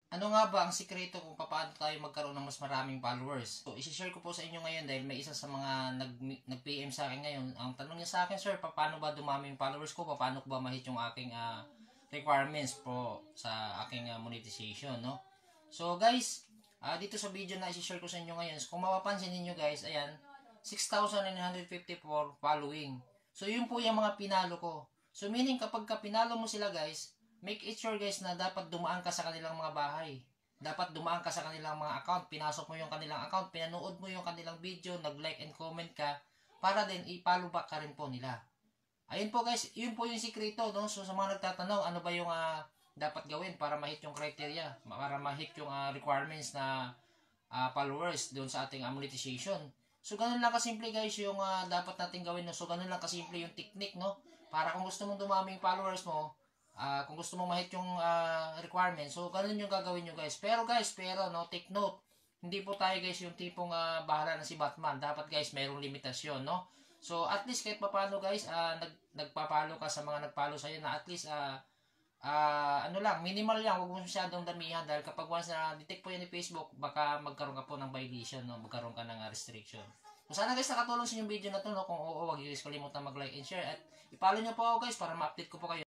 Ano nga ba ang sikreto kung paano tayo magkaroon ng mas maraming followers? So, isi-share ko po sa inyo ngayon dahil may isa sa mga nag-PM sa akin ngayon. Ang tanong niya sa akin, sir, paano ba dumami yung followers ko? Paano ko ba ma-hit yung aking requirements po sa aking monetization, no? So, guys, dito sa video na isi-share ko sa inyo ngayon, kung mapapansin niyo guys, ayan, 6,954 following. So, yun po yung mga pinalo ko. So, meaning kapag pinalo mo sila guys, make it sure guys na dapat dumaan ka sa kanilang mga bahay. Dapat dumaan ka sa kanilang mga account. Pinasok mo yung kanilang account. Pinanood mo yung kanilang video. Nag-like and comment ka. Para din i-follow back ka rin po nila. Ayun po guys. Yun po yung sikreto. No? So sa mga nagtatanong, ano ba yung dapat gawin para ma-hit yung criteria? Para ma-hit yung requirements na followers doon sa ating monetization. So ganun lang kasimple guys yung dapat natin gawin. No? So ganun lang kasimple yung technique. No? Para kung gusto mong dumami yung followers mo, kung gusto mong ma-hit yung requirements, so ganun yung gagawin nyo guys. Pero no, take note, hindi po tayo guys yung tipong bahala na si Batman. Dapat guys, mayroong limitasyon, no? So at least kahit paano guys, nagpapalo ka sa mga nagpalo sa'yo na at least, ano lang, minimal lang, huwag mo masyadong damihan dahil kapag once na detect po yan ni Facebook, baka magkaroon ka po ng violation, no? Magkaroon ka ng restriction. So sana guys nakatulong sa yung video na to, no? Kung oo, huwag guys kalimutan mag-like and share at i-follow nyo po ako guys para ma-update ko po kayo.